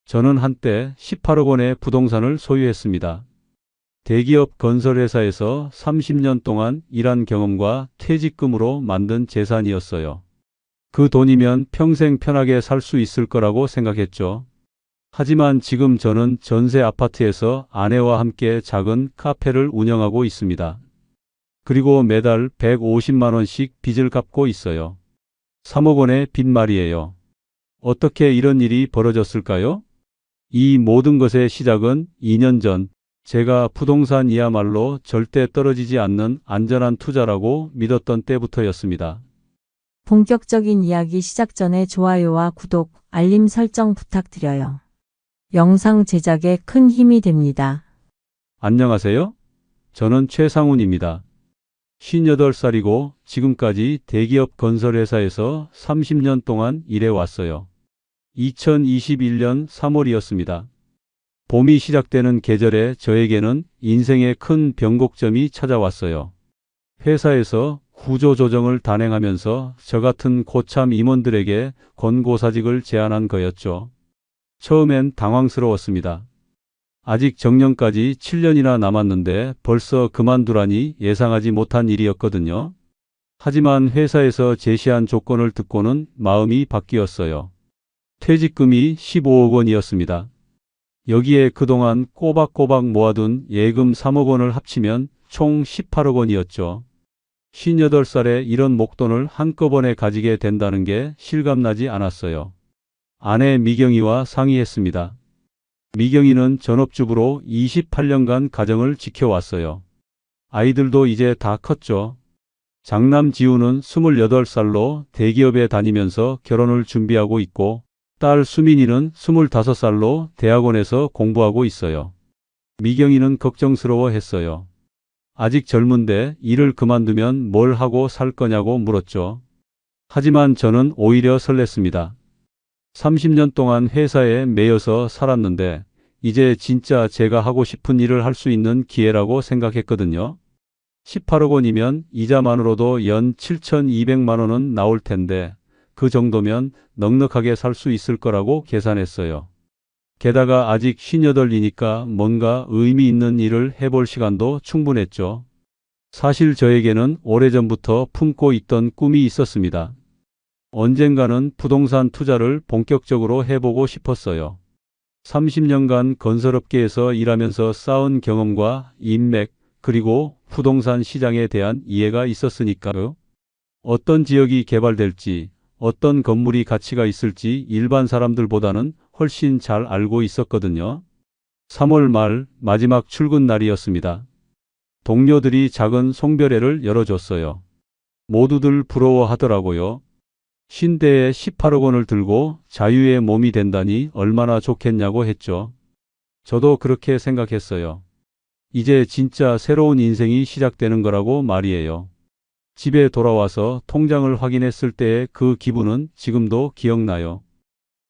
저는 한때 18억 원의 부동산을 소유했습니다. 대기업 건설회사에서 30년 동안 일한 경험과 퇴직금으로 만든 재산이었어요. 그 돈이면 평생 편하게 살 수 있을 거라고 생각했죠. 하지만 지금 저는 전세 아파트에서 아내와 함께 작은 카페를 운영하고 있습니다. 그리고 매달 150만 원씩 빚을 갚고 있어요. 3억 원의 빚 말이에요. 어떻게 이런 일이 벌어졌을까요? 이 모든 것의 시작은 2년 전 제가 부동산이야말로 절대 떨어지지 않는 안전한 투자라고 믿었던 때부터였습니다. 본격적인 이야기 시작 전에 좋아요와 구독, 알림 설정 부탁드려요. 영상 제작에 큰 힘이 됩니다. 안녕하세요. 저는 최상훈입니다. 58살이고 지금까지 대기업 건설회사에서 30년 동안 일해왔어요. 2021년 3월이었습니다. 봄이 시작되는 계절에 저에게는 인생의 큰 변곡점이 찾아왔어요. 회사에서 구조조정을 단행하면서 저 같은 고참 임원들에게 권고사직을 제안한 거였죠. 처음엔 당황스러웠습니다. 아직 정년까지 7년이나 남았는데 벌써 그만두라니 예상하지 못한 일이었거든요. 하지만 회사에서 제시한 조건을 듣고는 마음이 바뀌었어요. 퇴직금이 15억 원이었습니다. 여기에 그동안 꼬박꼬박 모아둔 예금 3억 원을 합치면 총 18억 원이었죠. 58살에 이런 목돈을 한꺼번에 가지게 된다는 게 실감나지 않았어요. 아내 미경이와 상의했습니다. 미경이는 전업주부로 28년간 가정을 지켜왔어요. 아이들도 이제 다 컸죠. 장남 지우는 28살로 대기업에 다니면서 결혼을 준비하고 있고 딸 수민이는 25살로 대학원에서 공부하고 있어요. 미경이는 걱정스러워했어요. 아직 젊은데 일을 그만두면 뭘 하고 살 거냐고 물었죠. 하지만 저는 오히려 설렜습니다. 30년 동안 회사에 매여서 살았는데 이제 진짜 제가 하고 싶은 일을 할 수 있는 기회라고 생각했거든요. 18억 원이면 이자만으로도 연 7,200만 원은 나올 텐데 그 정도면 넉넉하게 살 수 있을 거라고 계산했어요. 게다가 아직 58이니까 뭔가 의미 있는 일을 해볼 시간도 충분했죠. 사실 저에게는 오래전부터 품고 있던 꿈이 있었습니다. 언젠가는 부동산 투자를 본격적으로 해보고 싶었어요. 30년간 건설업계에서 일하면서 쌓은 경험과 인맥, 그리고 부동산 시장에 대한 이해가 있었으니까요. 어떤 지역이 개발될지, 어떤 건물이 가치가 있을지 일반 사람들보다는 훨씬 잘 알고 있었거든요. 3월 말 마지막 출근 날이었습니다. 동료들이 작은 송별회를 열어줬어요. 모두들 부러워하더라고요. 신대에 18억 원을 들고 자유의 몸이 된다니 얼마나 좋겠냐고 했죠. 저도 그렇게 생각했어요. 이제 진짜 새로운 인생이 시작되는 거라고 말이에요. 집에 돌아와서 통장을 확인했을 때의 그 기분은 지금도 기억나요.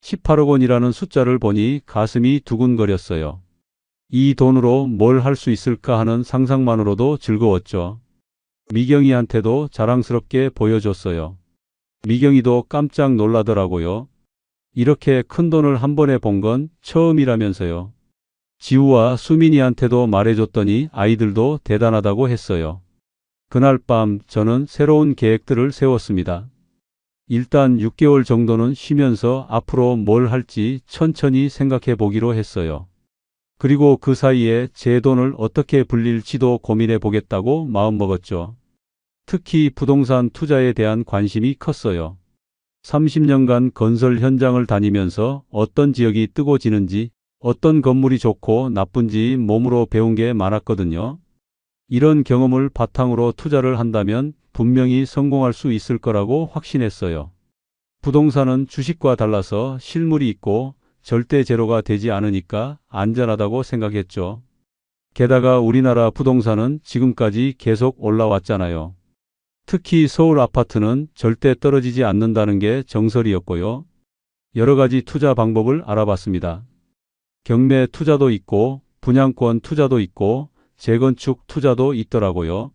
18억 원이라는 숫자를 보니 가슴이 두근거렸어요. 이 돈으로 뭘 할 수 있을까 하는 상상만으로도 즐거웠죠. 미경이한테도 자랑스럽게 보여줬어요. 미경이도 깜짝 놀라더라고요. 이렇게 큰 돈을 한 번에 본 건 처음이라면서요. 지우와 수민이한테도 말해줬더니 아이들도 대단하다고 했어요. 그날 밤 저는 새로운 계획들을 세웠습니다. 일단 6개월 정도는 쉬면서 앞으로 뭘 할지 천천히 생각해 보기로 했어요. 그리고 그 사이에 제 돈을 어떻게 불릴지도 고민해 보겠다고 마음먹었죠. 특히 부동산 투자에 대한 관심이 컸어요. 30년간 건설 현장을 다니면서 어떤 지역이 뜨고 지는지, 어떤 건물이 좋고 나쁜지 몸으로 배운 게 많았거든요. 이런 경험을 바탕으로 투자를 한다면 분명히 성공할 수 있을 거라고 확신했어요. 부동산은 주식과 달라서 실물이 있고 절대 제로가 되지 않으니까 안전하다고 생각했죠. 게다가 우리나라 부동산은 지금까지 계속 올라왔잖아요. 특히 서울 아파트는 절대 떨어지지 않는다는 게 정설이었고요. 여러 가지 투자 방법을 알아봤습니다. 경매 투자도 있고 분양권 투자도 있고 재건축 투자도 있더라고요.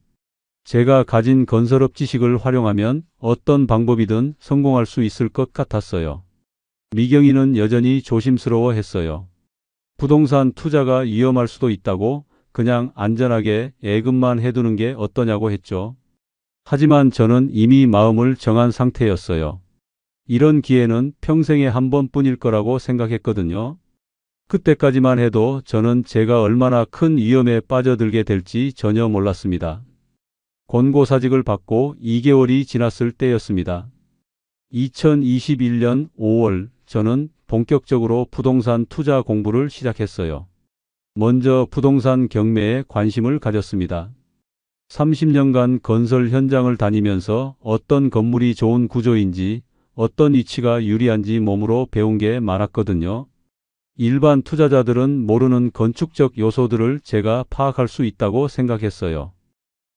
제가 가진 건설업 지식을 활용하면 어떤 방법이든 성공할 수 있을 것 같았어요. 미경이는 여전히 조심스러워 했어요. 부동산 투자가 위험할 수도 있다고 그냥 안전하게 예금만 해두는 게 어떠냐고 했죠. 하지만 저는 이미 마음을 정한 상태였어요. 이런 기회는 평생에 한 번뿐일 거라고 생각했거든요. 그때까지만 해도 저는 제가 얼마나 큰 위험에 빠져들게 될지 전혀 몰랐습니다. 권고사직을 받고 2개월이 지났을 때였습니다. 2021년 5월 저는 본격적으로 부동산 투자 공부를 시작했어요. 먼저 부동산 경매에 관심을 가졌습니다. 30년간 건설 현장을 다니면서 어떤 건물이 좋은 구조인지, 어떤 위치가 유리한지 몸으로 배운 게 많았거든요. 일반 투자자들은 모르는 건축적 요소들을 제가 파악할 수 있다고 생각했어요.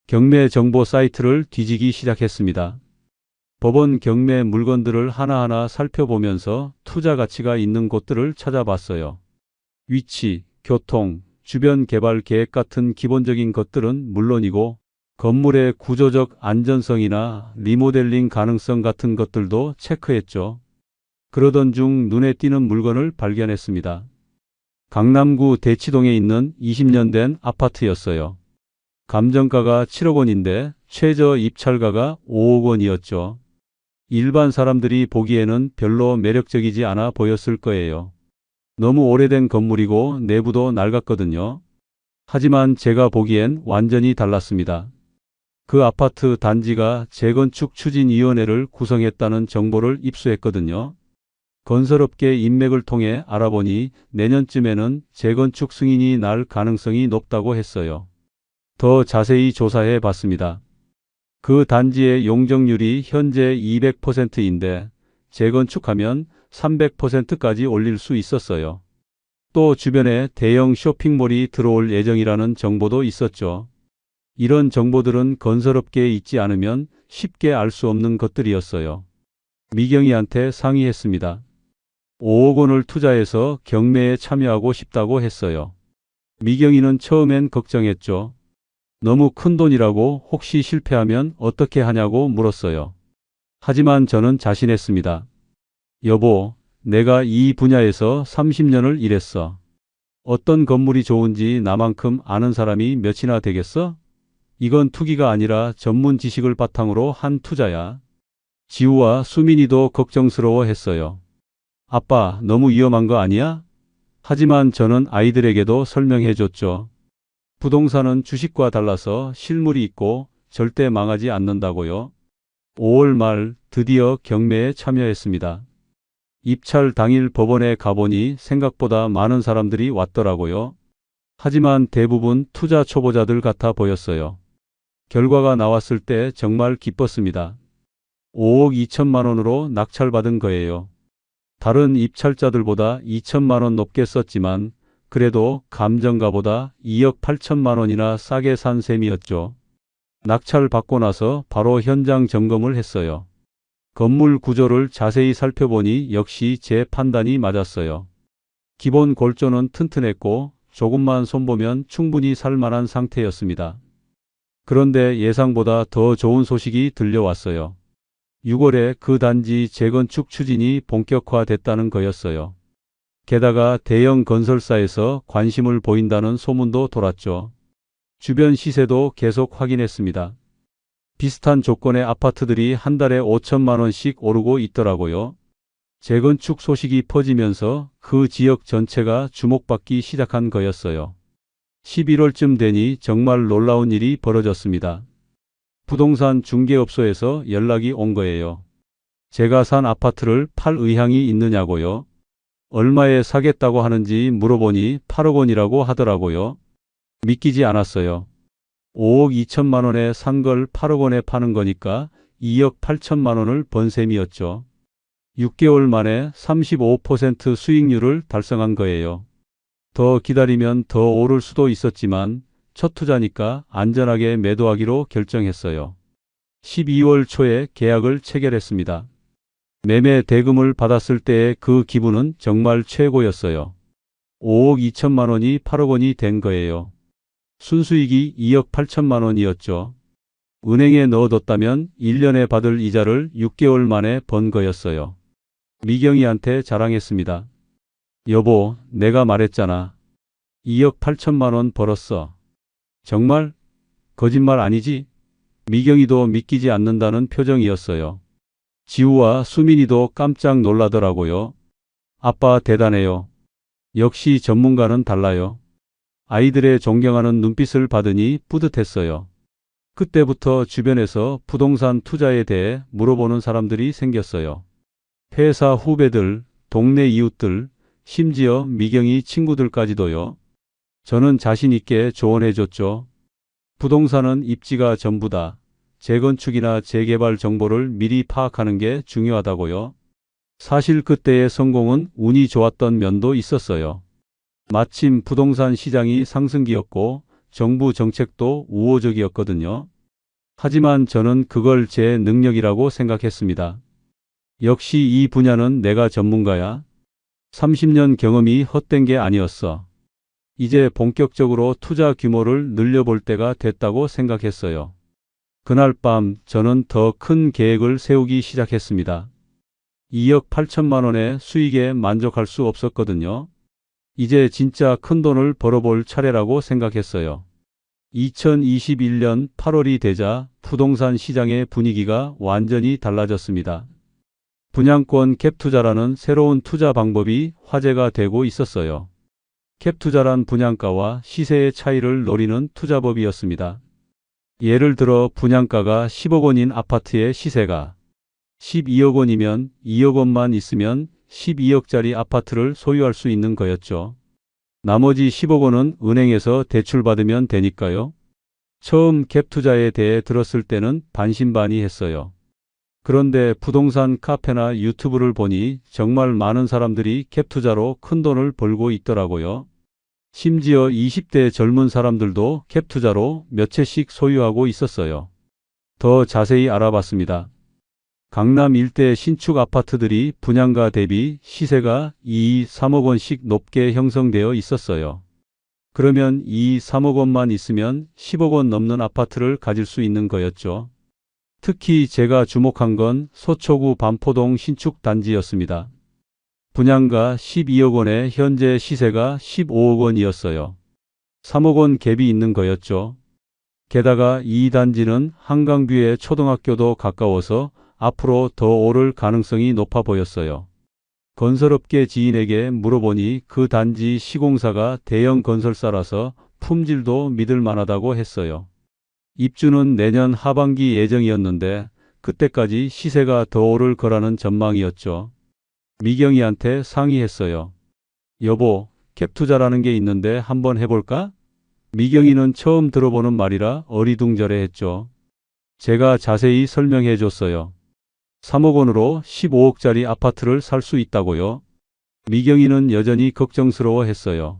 경매 정보 사이트를 뒤지기 시작했습니다. 법원 경매 물건들을 하나하나 살펴보면서 투자 가치가 있는 곳들을 찾아봤어요. 위치, 교통, 주변 개발 계획 같은 기본적인 것들은 물론이고 건물의 구조적 안전성이나 리모델링 가능성 같은 것들도 체크했죠. 그러던 중 눈에 띄는 물건을 발견했습니다. 강남구 대치동에 있는 20년 된 아파트였어요. 감정가가 7억 원인데 최저 입찰가가 5억 원이었죠. 일반 사람들이 보기에는 별로 매력적이지 않아 보였을 거예요. 너무 오래된 건물이고 내부도 낡았거든요. 하지만 제가 보기엔 완전히 달랐습니다. 그 아파트 단지가 재건축 추진위원회를 구성했다는 정보를 입수했거든요. 건설업계 인맥을 통해 알아보니 내년쯤에는 재건축 승인이 날 가능성이 높다고 했어요. 더 자세히 조사해 봤습니다. 그 단지의 용적률이 현재 200%인데 재건축하면 300%까지 올릴 수 있었어요. 또 주변에 대형 쇼핑몰이 들어올 예정이라는 정보도 있었죠. 이런 정보들은 건설업계에 있지 않으면 쉽게 알 수 없는 것들이었어요. 미경이한테 상의했습니다. 5억 원을 투자해서 경매에 참여하고 싶다고 했어요. 미경이는 처음엔 걱정했죠. 너무 큰 돈이라고 혹시 실패하면 어떻게 하냐고 물었어요. 하지만 저는 자신했습니다. 여보, 내가 이 분야에서 30년을 일했어. 어떤 건물이 좋은지 나만큼 아는 사람이 몇이나 되겠어? 이건 투기가 아니라 전문 지식을 바탕으로 한 투자야. 지우와 수민이도 걱정스러워 했어요. 아빠, 너무 위험한 거 아니야? 하지만 저는 아이들에게도 설명해 줬죠. 부동산은 주식과 달라서 실물이 있고 절대 망하지 않는다고요. 5월 말 드디어 경매에 참여했습니다. 입찰 당일 법원에 가보니 생각보다 많은 사람들이 왔더라고요. 하지만 대부분 투자 초보자들 같아 보였어요. 결과가 나왔을 때 정말 기뻤습니다. 5억 2천만 원으로 낙찰받은 거예요. 다른 입찰자들보다 2천만 원 높게 썼지만 그래도 감정가보다 2억 8천만 원이나 싸게 산 셈이었죠. 낙찰 받고 나서 바로 현장 점검을 했어요. 건물 구조를 자세히 살펴보니 역시 제 판단이 맞았어요. 기본 골조는 튼튼했고 조금만 손보면 충분히 살 만한 상태였습니다. 그런데 예상보다 더 좋은 소식이 들려왔어요. 6월에 그 단지 재건축 추진이 본격화됐다는 거였어요. 게다가 대형 건설사에서 관심을 보인다는 소문도 돌았죠. 주변 시세도 계속 확인했습니다. 비슷한 조건의 아파트들이 한 달에 5천만 원씩 오르고 있더라고요. 재건축 소식이 퍼지면서 그 지역 전체가 주목받기 시작한 거였어요. 11월쯤 되니 정말 놀라운 일이 벌어졌습니다. 부동산 중개업소에서 연락이 온 거예요. 제가 산 아파트를 팔 의향이 있느냐고요. 얼마에 사겠다고 하는지 물어보니 8억 원이라고 하더라고요. 믿기지 않았어요. 5억 2천만 원에 산 걸 8억 원에 파는 거니까 2억 8천만 원을 번 셈이었죠. 6개월 만에 35% 수익률을 달성한 거예요. 더 기다리면 더 오를 수도 있었지만 첫 투자니까 안전하게 매도하기로 결정했어요. 12월 초에 계약을 체결했습니다. 매매 대금을 받았을 때의 그 기분은 정말 최고였어요. 5억 2천만 원이 8억 원이 된 거예요. 순수익이 2억 8천만 원이었죠. 은행에 넣어뒀다면 1년에 받을 이자를 6개월 만에 번 거였어요. 미경이한테 자랑했습니다. 여보, 내가 말했잖아. 2억 8천만 원 벌었어. 정말? 거짓말 아니지? 미경이도 믿기지 않는다는 표정이었어요. 지우와 수민이도 깜짝 놀라더라고요. 아빠 대단해요. 역시 전문가는 달라요. 아이들의 존경하는 눈빛을 받으니 뿌듯했어요. 그때부터 주변에서 부동산 투자에 대해 물어보는 사람들이 생겼어요. 회사 후배들, 동네 이웃들, 심지어 미경이 친구들까지도요. 저는 자신 있게 조언해줬죠. 부동산은 입지가 전부다. 재건축이나 재개발 정보를 미리 파악하는 게 중요하다고요. 사실 그때의 성공은 운이 좋았던 면도 있었어요. 마침 부동산 시장이 상승기였고 정부 정책도 우호적이었거든요. 하지만 저는 그걸 제 능력이라고 생각했습니다. 역시 이 분야는 내가 전문가야. 30년 경험이 헛된 게 아니었어. 이제 본격적으로 투자 규모를 늘려볼 때가 됐다고 생각했어요. 그날 밤 저는 더 큰 계획을 세우기 시작했습니다. 2억 8천만 원의 수익에 만족할 수 없었거든요. 이제 진짜 큰 돈을 벌어볼 차례라고 생각했어요. 2021년 8월이 되자 부동산 시장의 분위기가 완전히 달라졌습니다. 분양권 갭 투자라는 새로운 투자 방법이 화제가 되고 있었어요. 갭 투자란 분양가와 시세의 차이를 노리는 투자법이었습니다. 예를 들어 분양가가 10억 원인 아파트의 시세가 12억 원이면 2억 원만 있으면 12억짜리 아파트를 소유할 수 있는 거였죠. 나머지 10억 원은 은행에서 대출받으면 되니까요. 처음 갭 투자에 대해 들었을 때는 반신반의했어요. 그런데 부동산 카페나 유튜브를 보니 정말 많은 사람들이 갭 투자로 큰 돈을 벌고 있더라고요. 심지어 20대 젊은 사람들도 갭 투자로 몇 채씩 소유하고 있었어요. 더 자세히 알아봤습니다. 강남 일대 신축 아파트들이 분양가 대비 시세가 2, 3억 원씩 높게 형성되어 있었어요. 그러면 2, 3억 원만 있으면 10억 원 넘는 아파트를 가질 수 있는 거였죠. 특히 제가 주목한 건 서초구 반포동 신축 단지였습니다. 분양가 12억 원에 현재 시세가 15억 원이었어요. 3억 원 갭이 있는 거였죠. 게다가 이 단지는 한강뷰에 초등학교도 가까워서 앞으로 더 오를 가능성이 높아 보였어요. 건설업계 지인에게 물어보니 그 단지 시공사가 대형 건설사라서 품질도 믿을 만하다고 했어요. 입주는 내년 하반기 예정이었는데 그때까지 시세가 더 오를 거라는 전망이었죠. 미경이한테 상의했어요. 여보, 갭 투자라는 게 있는데 한번 해볼까? 미경이는 처음 들어보는 말이라 어리둥절해했죠. 제가 자세히 설명해 줬어요. 3억 원으로 15억짜리 아파트를 살 수 있다고요? 미경이는 여전히 걱정스러워했어요.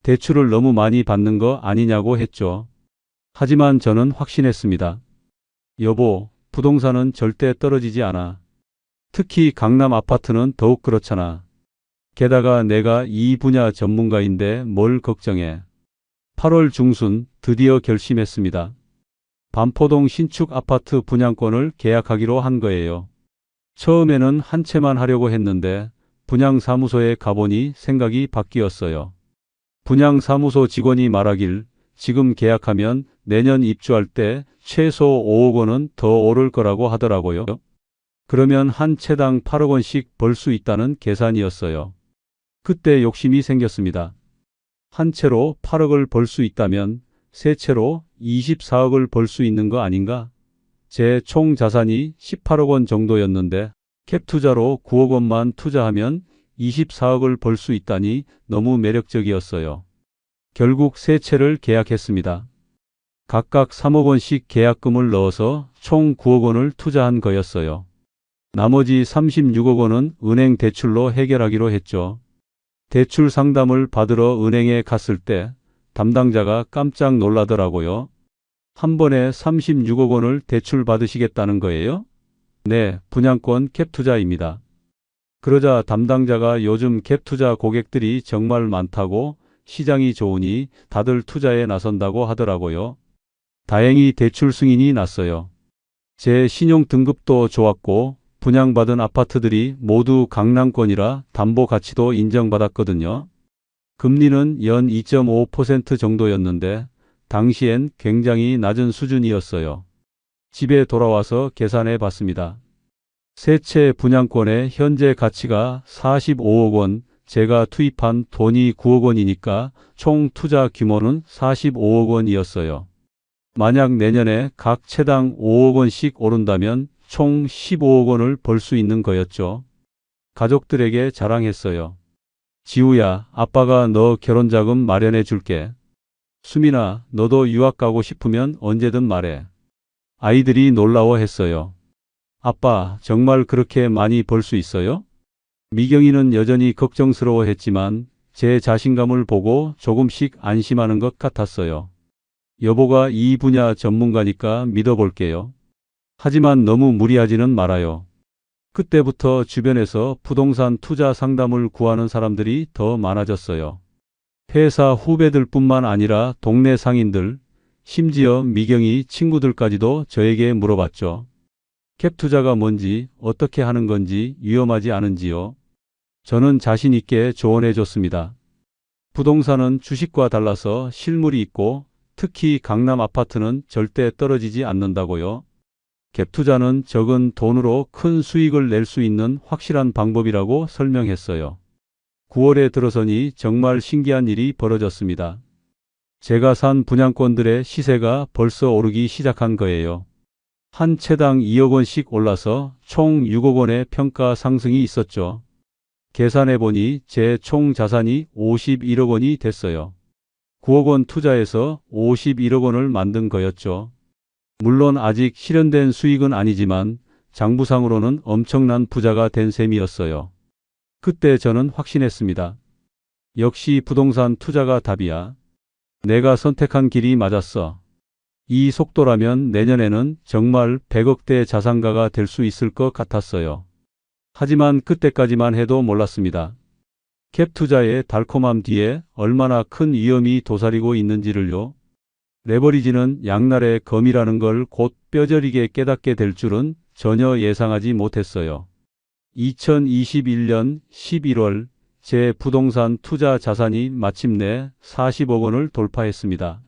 대출을 너무 많이 받는 거 아니냐고 했죠. 하지만 저는 확신했습니다. 여보, 부동산은 절대 떨어지지 않아. 특히 강남 아파트는 더욱 그렇잖아. 게다가 내가 이 분야 전문가인데 뭘 걱정해. 8월 중순 드디어 결심했습니다. 반포동 신축 아파트 분양권을 계약하기로 한 거예요. 처음에는 한 채만 하려고 했는데 분양사무소에 가보니 생각이 바뀌었어요. 분양사무소 직원이 말하길 지금 계약하면 내년 입주할 때 최소 5억 원은 더 오를 거라고 하더라고요. 그러면 한 채당 8억 원씩 벌 수 있다는 계산이었어요. 그때 욕심이 생겼습니다. 한 채로 8억을 벌 수 있다면 세 채로 24억을 벌 수 있는 거 아닌가? 제 총 자산이 18억 원 정도였는데 캡 투자로 9억 원만 투자하면 24억을 벌 수 있다니 너무 매력적이었어요. 결국 세 채를 계약했습니다. 각각 3억 원씩 계약금을 넣어서 총 9억 원을 투자한 거였어요. 나머지 36억 원은 은행 대출로 해결하기로 했죠. 대출 상담을 받으러 은행에 갔을 때 담당자가 깜짝 놀라더라고요. 한 번에 36억 원을 대출 받으시겠다는 거예요? 네, 분양권 캡 투자입니다. 그러자 담당자가 요즘 캡 투자 고객들이 정말 많다고 시장이 좋으니 다들 투자에 나선다고 하더라고요. 다행히 대출 승인이 났어요. 제 신용 등급도 좋았고 분양받은 아파트들이 모두 강남권이라 담보 가치도 인정받았거든요. 금리는 연 2.5% 정도였는데 당시엔 굉장히 낮은 수준이었어요. 집에 돌아와서 계산해 봤습니다. 세 채 분양권의 현재 가치가 45억 원, 제가 투입한 돈이 9억 원이니까 총 투자 규모는 45억 원이었어요. 만약 내년에 각 채당 5억 원씩 오른다면 총 15억 원을 벌 수 있는 거였죠. 가족들에게 자랑했어요. 지우야, 아빠가 너 결혼자금 마련해 줄게. 수민아, 너도 유학 가고 싶으면 언제든 말해. 아이들이 놀라워했어요. 아빠, 정말 그렇게 많이 벌 수 있어요? 미경이는 여전히 걱정스러워했지만 제 자신감을 보고 조금씩 안심하는 것 같았어요. 여보가 이 분야 전문가니까 믿어볼게요. 하지만 너무 무리하지는 말아요. 그때부터 주변에서 부동산 투자 상담을 구하는 사람들이 더 많아졌어요. 회사 후배들뿐만 아니라 동네 상인들, 심지어 미경이 친구들까지도 저에게 물어봤죠. 캡 투자가 뭔지, 어떻게 하는 건지, 위험하지 않은지요. 저는 자신 있게 조언해 줬습니다. 부동산은 주식과 달라서 실물이 있고 특히 강남 아파트는 절대 떨어지지 않는다고요. 갭 투자는 적은 돈으로 큰 수익을 낼 수 있는 확실한 방법이라고 설명했어요. 9월에 들어서니 정말 신기한 일이 벌어졌습니다. 제가 산 분양권들의 시세가 벌써 오르기 시작한 거예요. 한 채당 2억 원씩 올라서 총 6억 원의 평가 상승이 있었죠. 계산해 보니 제 총 자산이 51억 원이 됐어요. 9억 원 투자해서 51억 원을 만든 거였죠. 물론 아직 실현된 수익은 아니지만 장부상으로는 엄청난 부자가 된 셈이었어요. 그때 저는 확신했습니다. 역시 부동산 투자가 답이야. 내가 선택한 길이 맞았어. 이 속도라면 내년에는 정말 100억대 자산가가 될 수 있을 것 같았어요. 하지만 그때까지만 해도 몰랐습니다. 캡 투자의 달콤함 뒤에 얼마나 큰 위험이 도사리고 있는지를요. 레버리지는 양날의 검이라는 걸 곧 뼈저리게 깨닫게 될 줄은 전혀 예상하지 못했어요. 2021년 11월 제 부동산 투자 자산이 마침내 40억 원을 돌파했습니다.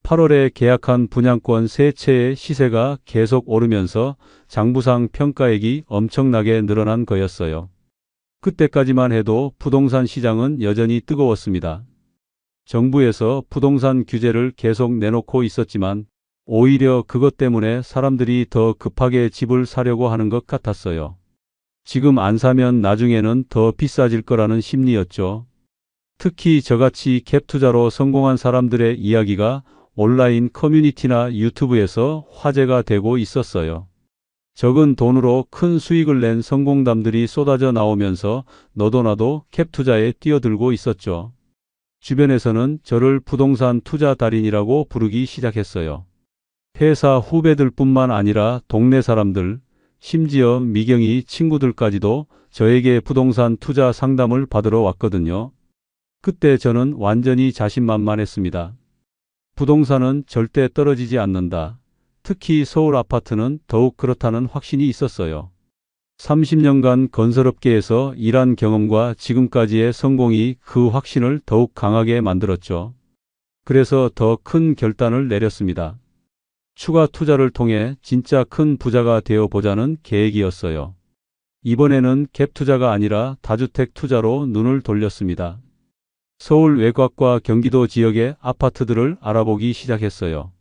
8월에 계약한 분양권 3채의 시세가 계속 오르면서 장부상 평가액이 엄청나게 늘어난 거였어요. 그때까지만 해도 부동산 시장은 여전히 뜨거웠습니다. 정부에서 부동산 규제를 계속 내놓고 있었지만 오히려 그것 때문에 사람들이 더 급하게 집을 사려고 하는 것 같았어요. 지금 안 사면 나중에는 더 비싸질 거라는 심리였죠. 특히 저같이 갭 투자로 성공한 사람들의 이야기가 온라인 커뮤니티나 유튜브에서 화제가 되고 있었어요. 적은 돈으로 큰 수익을 낸 성공담들이 쏟아져 나오면서 너도 나도 캡 투자에 뛰어들고 있었죠. 주변에서는 저를 부동산 투자 달인이라고 부르기 시작했어요. 회사 후배들뿐만 아니라 동네 사람들, 심지어 미경이 친구들까지도 저에게 부동산 투자 상담을 받으러 왔거든요. 그때 저는 완전히 자신만만했습니다. 부동산은 절대 떨어지지 않는다. 특히 서울 아파트는 더욱 그렇다는 확신이 있었어요. 30년간 건설업계에서 일한 경험과 지금까지의 성공이 그 확신을 더욱 강하게 만들었죠. 그래서 더 큰 결단을 내렸습니다. 추가 투자를 통해 진짜 큰 부자가 되어 보자는 계획이었어요. 이번에는 갭 투자가 아니라 다주택 투자로 눈을 돌렸습니다. 서울 외곽과 경기도 지역의 아파트들을 알아보기 시작했어요.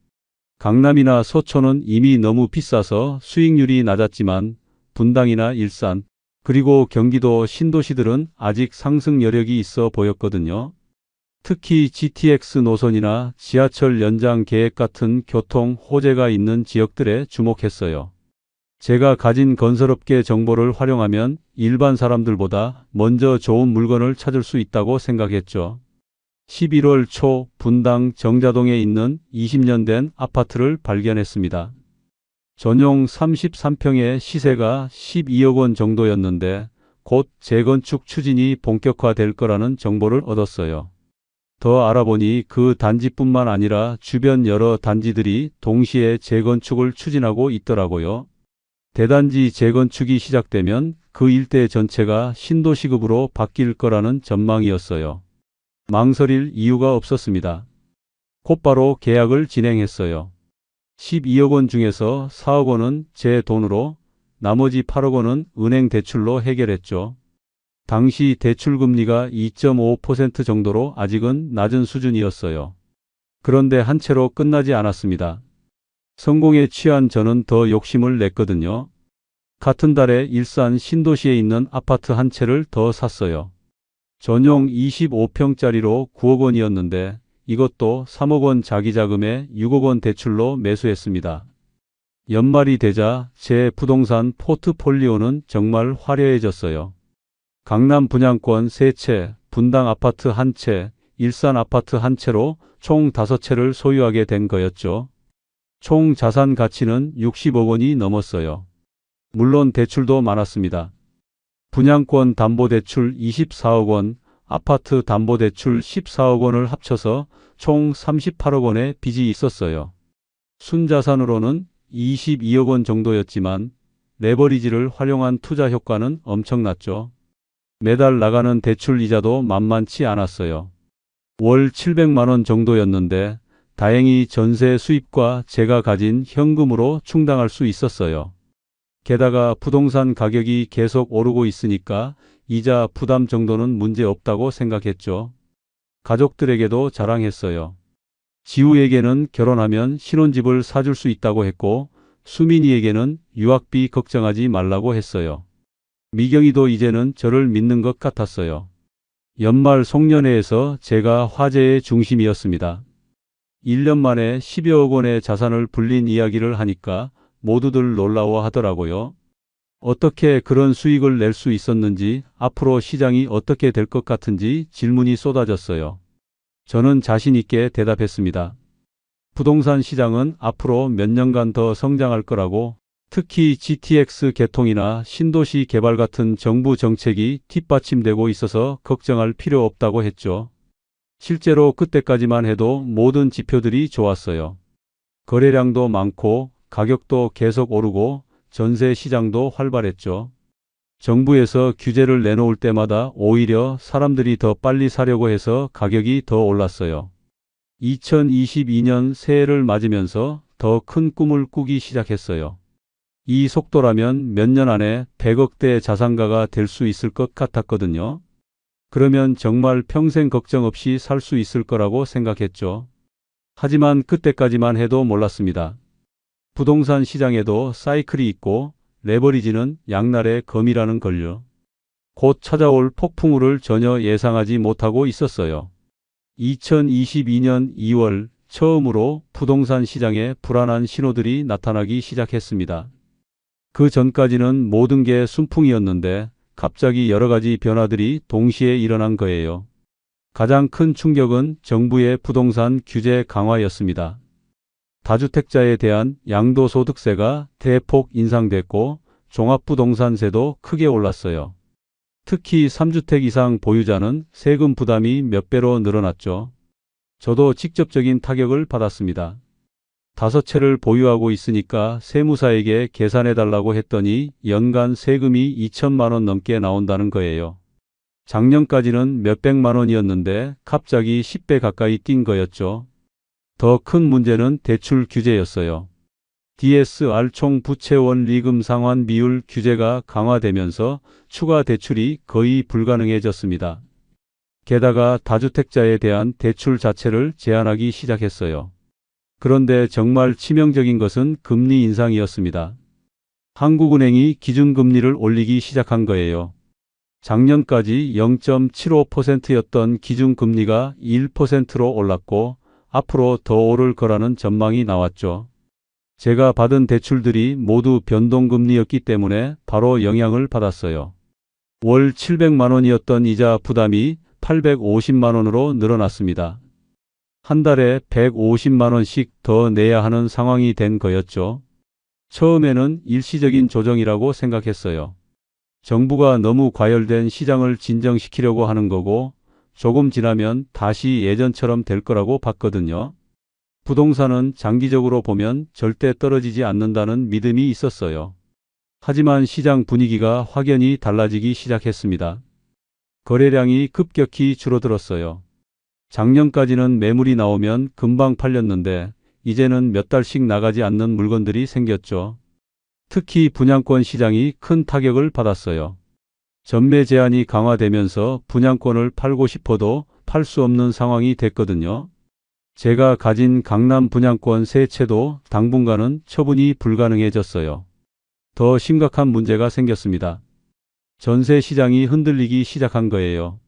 강남이나 서초는 이미 너무 비싸서 수익률이 낮았지만 분당이나 일산, 그리고 경기도 신도시들은 아직 상승 여력이 있어 보였거든요. 특히 GTX 노선이나 지하철 연장 계획 같은 교통 호재가 있는 지역들에 주목했어요. 제가 가진 건설업계 정보를 활용하면 일반 사람들보다 먼저 좋은 물건을 찾을 수 있다고 생각했죠. 11월 초 분당 정자동에 있는 20년 된 아파트를 발견했습니다. 전용 33평의 시세가 12억 원 정도였는데 곧 재건축 추진이 본격화될 거라는 정보를 얻었어요. 더 알아보니 그 단지뿐만 아니라 주변 여러 단지들이 동시에 재건축을 추진하고 있더라고요. 대단지 재건축이 시작되면 그 일대 전체가 신도시급으로 바뀔 거라는 전망이었어요. 망설일 이유가 없었습니다. 곧바로 계약을 진행했어요. 12억 원 중에서 4억 원은 제 돈으로, 나머지 8억 원은 은행 대출로 해결했죠. 당시 대출 금리가 2.5% 정도로 아직은 낮은 수준이었어요. 그런데 한 채로 끝나지 않았습니다. 성공에 취한 저는 더 욕심을 냈거든요. 같은 달에 일산 신도시에 있는 아파트 한 채를 더 샀어요. 전용 25평짜리로 9억 원이었는데 이것도 3억 원 자기 자금에 6억 원 대출로 매수했습니다. 연말이 되자 제 부동산 포트폴리오는 정말 화려해졌어요. 강남 분양권 3채, 분당 아파트 1채, 일산 아파트 1채로 총 5채를 소유하게 된 거였죠. 총 자산 가치는 60억 원이 넘었어요. 물론 대출도 많았습니다. 분양권 담보대출 24억 원, 아파트 담보대출 14억 원을 합쳐서 총 38억 원의 빚이 있었어요. 순자산으로는 22억 원 정도였지만 레버리지를 활용한 투자 효과는 엄청났죠. 매달 나가는 대출 이자도 만만치 않았어요. 월 700만 원 정도였는데 다행히 전세 수입과 제가 가진 현금으로 충당할 수 있었어요. 게다가 부동산 가격이 계속 오르고 있으니까 이자 부담 정도는 문제 없다고 생각했죠. 가족들에게도 자랑했어요. 지우에게는 결혼하면 신혼집을 사줄 수 있다고 했고 수민이에게는 유학비 걱정하지 말라고 했어요. 미경이도 이제는 저를 믿는 것 같았어요. 연말 송년회에서 제가 화제의 중심이었습니다. 1년 만에 10여억 원의 자산을 불린 이야기를 하니까 모두들 놀라워하더라고요. 어떻게 그런 수익을 낼 수 있었는지, 앞으로 시장이 어떻게 될 것 같은지 질문이 쏟아졌어요. 저는 자신 있게 대답했습니다. 부동산 시장은 앞으로 몇 년간 더 성장할 거라고, 특히 GTX 개통이나 신도시 개발 같은 정부 정책이 뒷받침되고 있어서 걱정할 필요 없다고 했죠. 실제로 그때까지만 해도 모든 지표들이 좋았어요. 거래량도 많고 가격도 계속 오르고 전세 시장도 활발했죠. 정부에서 규제를 내놓을 때마다 오히려 사람들이 더 빨리 사려고 해서 가격이 더 올랐어요. 2022년 새해를 맞으면서 더 큰 꿈을 꾸기 시작했어요. 이 속도라면 몇 년 안에 100억대 자산가가 될 수 있을 것 같았거든요. 그러면 정말 평생 걱정 없이 살 수 있을 거라고 생각했죠. 하지만 그때까지만 해도 몰랐습니다. 부동산 시장에도 사이클이 있고 레버리지는 양날의 검이라는 걸요. 곧 찾아올 폭풍우를 전혀 예상하지 못하고 있었어요. 2022년 2월 처음으로 부동산 시장에 불안한 신호들이 나타나기 시작했습니다. 그 전까지는 모든 게 순풍이었는데 갑자기 여러 가지 변화들이 동시에 일어난 거예요. 가장 큰 충격은 정부의 부동산 규제 강화였습니다. 다주택자에 대한 양도소득세가 대폭 인상됐고 종합부동산세도 크게 올랐어요. 특히 3주택 이상 보유자는 세금 부담이 몇 배로 늘어났죠. 저도 직접적인 타격을 받았습니다. 5채를 보유하고 있으니까 세무사에게 계산해달라고 했더니 연간 세금이 2천만 원 넘게 나온다는 거예요. 작년까지는 몇백만 원이었는데 갑자기 10배 가까이 뛴 거였죠. 더 큰 문제는 대출 규제였어요. DSR 총 부채 원리금 상환 비율 규제가 강화되면서 추가 대출이 거의 불가능해졌습니다. 게다가 다주택자에 대한 대출 자체를 제한하기 시작했어요. 그런데 정말 치명적인 것은 금리 인상이었습니다. 한국은행이 기준금리를 올리기 시작한 거예요. 작년까지 0.75%였던 기준금리가 1%로 올랐고 앞으로 더 오를 거라는 전망이 나왔죠. 제가 받은 대출들이 모두 변동금리였기 때문에 바로 영향을 받았어요. 월 700만 원이었던 이자 부담이 850만 원으로 늘어났습니다. 한 달에 150만 원씩 더 내야 하는 상황이 된 거였죠. 처음에는 일시적인 조정이라고 생각했어요. 정부가 너무 과열된 시장을 진정시키려고 하는 거고 조금 지나면 다시 예전처럼 될 거라고 봤거든요. 부동산은 장기적으로 보면 절대 떨어지지 않는다는 믿음이 있었어요. 하지만 시장 분위기가 확연히 달라지기 시작했습니다. 거래량이 급격히 줄어들었어요. 작년까지는 매물이 나오면 금방 팔렸는데 이제는 몇 달씩 나가지 않는 물건들이 생겼죠. 특히 분양권 시장이 큰 타격을 받았어요. 전매 제한이 강화되면서 분양권을 팔고 싶어도 팔 수 없는 상황이 됐거든요. 제가 가진 강남 분양권 3채도 당분간은 처분이 불가능해졌어요. 더 심각한 문제가 생겼습니다. 전세 시장이 흔들리기 시작한 거예요.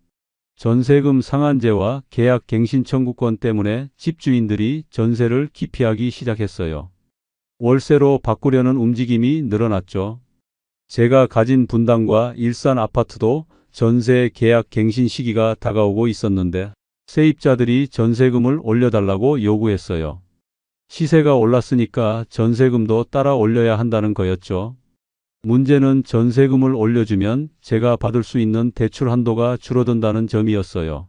전세금 상한제와 계약 갱신 청구권 때문에 집주인들이 전세를 기피하기 시작했어요. 월세로 바꾸려는 움직임이 늘어났죠. 제가 가진 분당과 일산 아파트도 전세 계약 갱신 시기가 다가오고 있었는데 세입자들이 전세금을 올려달라고 요구했어요. 시세가 올랐으니까 전세금도 따라 올려야 한다는 거였죠. 문제는 전세금을 올려주면 제가 받을 수 있는 대출 한도가 줄어든다는 점이었어요.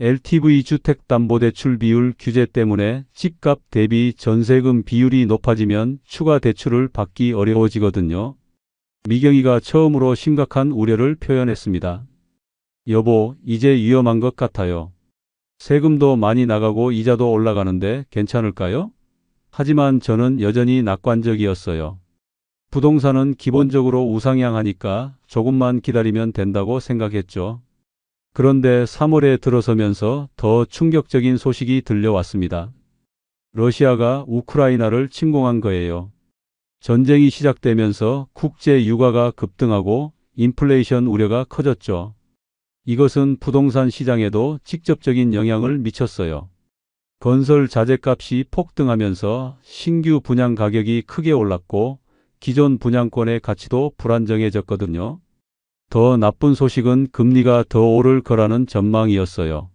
LTV 주택담보대출 비율 규제 때문에 집값 대비 전세금 비율이 높아지면 추가 대출을 받기 어려워지거든요. 미경이가 처음으로 심각한 우려를 표현했습니다. 여보, 이제 위험한 것 같아요. 세금도 많이 나가고 이자도 올라가는데 괜찮을까요? 하지만 저는 여전히 낙관적이었어요. 부동산은 기본적으로 우상향하니까 조금만 기다리면 된다고 생각했죠. 그런데 3월에 들어서면서 더 충격적인 소식이 들려왔습니다. 러시아가 우크라이나를 침공한 거예요. 전쟁이 시작되면서 국제 유가가 급등하고 인플레이션 우려가 커졌죠. 이것은 부동산 시장에도 직접적인 영향을 미쳤어요. 건설 자재값이 폭등하면서 신규 분양 가격이 크게 올랐고 기존 분양권의 가치도 불안정해졌거든요. 더 나쁜 소식은 금리가 더 오를 거라는 전망이었어요.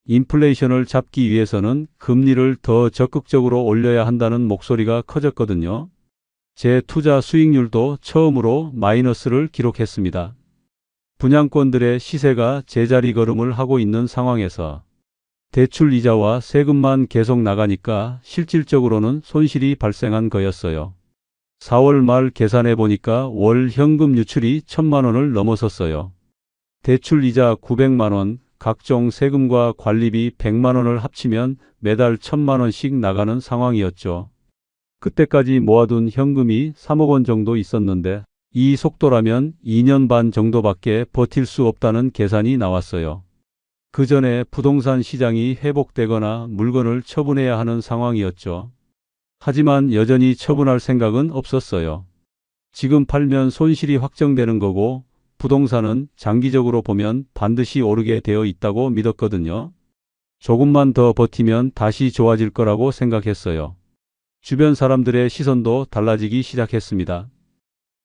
인플레이션을 잡기 위해서는 금리를 더 적극적으로 올려야 한다는 목소리가 커졌거든요. 제 투자 수익률도 처음으로 마이너스를 기록했습니다. 분양권들의 시세가 제자리 걸음을 하고 있는 상황에서 대출 이자와 세금만 계속 나가니까 실질적으로는 손실이 발생한 거였어요. 4월 말 계산해 보니까 월 현금 유출이 1,000만 원을 넘어섰어요. 대출 이자 900만 원, 각종 세금과 관리비 100만 원을 합치면 매달 1,000만 원씩 나가는 상황이었죠. 그때까지 모아둔 현금이 3억 원 정도 있었는데 이 속도라면 2년 반 정도밖에 버틸 수 없다는 계산이 나왔어요. 그 전에 부동산 시장이 회복되거나 물건을 처분해야 하는 상황이었죠. 하지만 여전히 처분할 생각은 없었어요. 지금 팔면 손실이 확정되는 거고 부동산은 장기적으로 보면 반드시 오르게 되어 있다고 믿었거든요. 조금만 더 버티면 다시 좋아질 거라고 생각했어요. 주변 사람들의 시선도 달라지기 시작했습니다.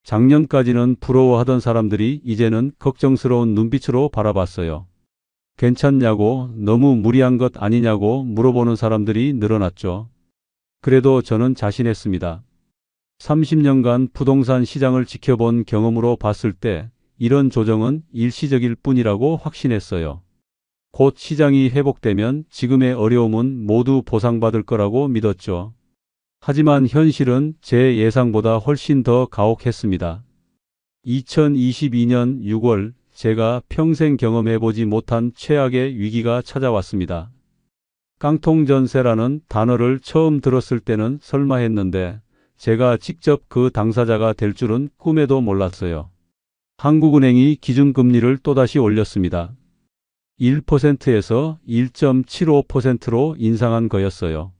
작년까지는 부러워하던 사람들이 이제는 걱정스러운 눈빛으로 바라봤어요. 괜찮냐고, 너무 무리한 것 아니냐고 물어보는 사람들이 늘어났죠. 그래도 저는 자신했습니다. 30년간 부동산 시장을 지켜본 경험으로 봤을 때 이런 조정은 일시적일 뿐이라고 확신했어요. 곧 시장이 회복되면 지금의 어려움은 모두 보상받을 거라고 믿었죠. 하지만 현실은 제 예상보다 훨씬 더 가혹했습니다. 2022년 6월 제가 평생 경험해보지 못한 최악의 위기가 찾아왔습니다. 깡통전세라는 단어를 처음 들었을 때는 설마 했는데 제가 직접 그 당사자가 될 줄은 꿈에도 몰랐어요. 한국은행이 기준금리를 또다시 올렸습니다. 1%에서 1.75%로 인상한 거였어요.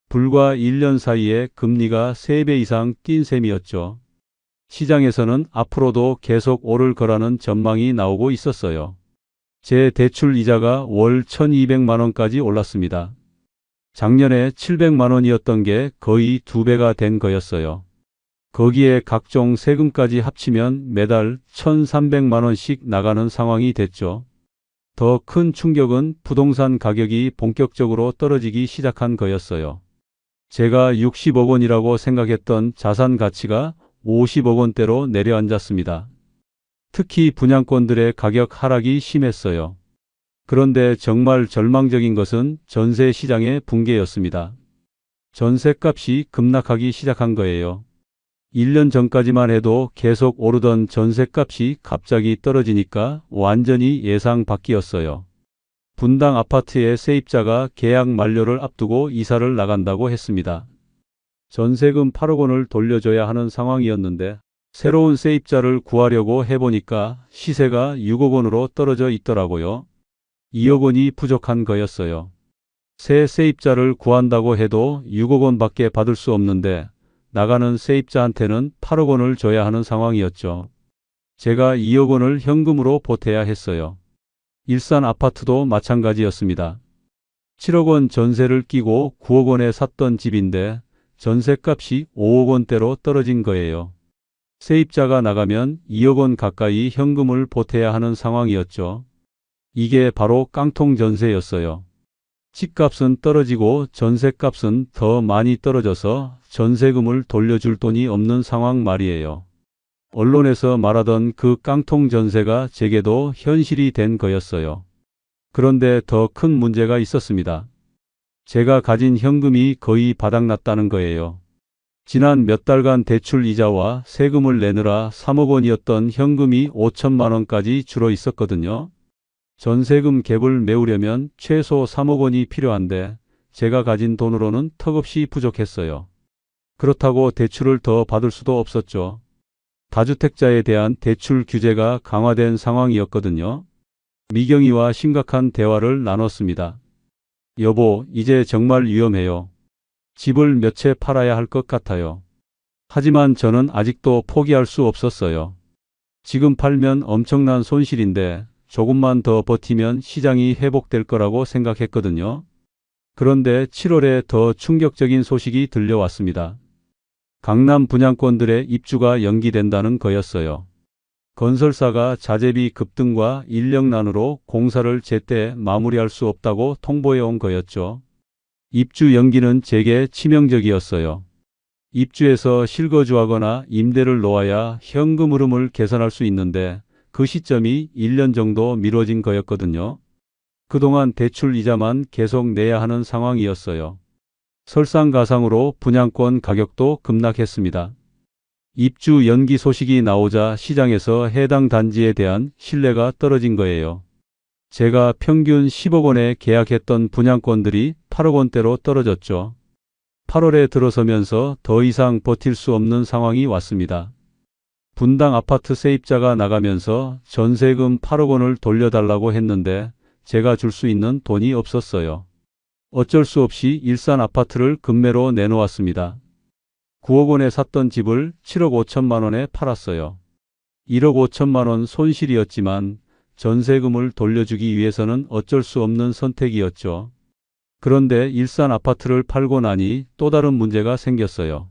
불과 1년 사이에 금리가 3배 이상 뛴 셈이었죠. 시장에서는 앞으로도 계속 오를 거라는 전망이 나오고 있었어요. 제 대출 이자가 월 1,200만 원까지 올랐습니다. 작년에 700만 원이었던 게 거의 2배가 된 거였어요. 거기에 각종 세금까지 합치면 매달 1,300만 원씩 나가는 상황이 됐죠. 더 큰 충격은 부동산 가격이 본격적으로 떨어지기 시작한 거였어요. 제가 60억 원이라고 생각했던 자산 가치가 50억 원대로 내려앉았습니다. 특히 분양권들의 가격 하락이 심했어요. 그런데 정말 절망적인 것은 전세 시장의 붕괴였습니다. 전세값이 급락하기 시작한 거예요. 1년 전까지만 해도 계속 오르던 전셋값이 갑자기 떨어지니까 완전히 예상 밖이었어요. 분당 아파트의 세입자가 계약 만료를 앞두고 이사를 나간다고 했습니다. 전세금 8억 원을 돌려줘야 하는 상황이었는데 새로운 세입자를 구하려고 해보니까 시세가 6억 원으로 떨어져 있더라고요. 2억 원이 부족한 거였어요. 새 세입자를 구한다고 해도 6억 원밖에 받을 수 없는데 나가는 세입자한테는 8억 원을 줘야 하는 상황이었죠. 제가 2억 원을 현금으로 보태야 했어요. 일산 아파트도 마찬가지였습니다. 7억 원 전세를 끼고 9억 원에 샀던 집인데 전세값이 5억 원대로 떨어진 거예요. 세입자가 나가면 2억 원 가까이 현금을 보태야 하는 상황이었죠. 이게 바로 깡통 전세였어요. 집값은 떨어지고 전세값은 더 많이 떨어져서 전세금을 돌려줄 돈이 없는 상황 말이에요. 언론에서 말하던 그 깡통 전세가 제게도 현실이 된 거였어요. 그런데 더 큰 문제가 있었습니다. 제가 가진 현금이 거의 바닥났다는 거예요. 지난 몇 달간 대출 이자와 세금을 내느라 3억 원이었던 현금이 5천만 원까지 줄어 있었거든요. 전세금 갭을 메우려면 최소 3억 원이 필요한데 제가 가진 돈으로는 턱없이 부족했어요. 그렇다고 대출을 더 받을 수도 없었죠. 다주택자에 대한 대출 규제가 강화된 상황이었거든요. 미경이와 심각한 대화를 나눴습니다. 여보, 이제 정말 위험해요. 집을 몇 채 팔아야 할 것 같아요. 하지만 저는 아직도 포기할 수 없었어요. 지금 팔면 엄청난 손실인데 조금만 더 버티면 시장이 회복될 거라고 생각했거든요. 그런데 7월에 더 충격적인 소식이 들려왔습니다. 강남 분양권들의 입주가 연기된다는 거였어요. 건설사가 자재비 급등과 인력난으로 공사를 제때 마무리할 수 없다고 통보해 온 거였죠. 입주 연기는 제게 치명적이었어요. 입주해서 실거주하거나 임대를 놓아야 현금 흐름을 개선할 수 있는데 그 시점이 1년 정도 미뤄진 거였거든요. 그동안 대출 이자만 계속 내야 하는 상황이었어요. 설상가상으로 분양권 가격도 급락했습니다. 입주 연기 소식이 나오자 시장에서 해당 단지에 대한 신뢰가 떨어진 거예요. 제가 평균 10억 원에 계약했던 분양권들이 8억 원대로 떨어졌죠. 8월에 들어서면서 더 이상 버틸 수 없는 상황이 왔습니다. 분당 아파트 세입자가 나가면서 전세금 8억 원을 돌려달라고 했는데 제가 줄 수 있는 돈이 없었어요. 어쩔 수 없이 일산 아파트를 급매로 내놓았습니다. 9억 원에 샀던 집을 7억 5천만 원에 팔았어요. 1억 5천만 원 손실이었지만 전세금을 돌려주기 위해서는 어쩔 수 없는 선택이었죠. 그런데 일산 아파트를 팔고 나니 또 다른 문제가 생겼어요.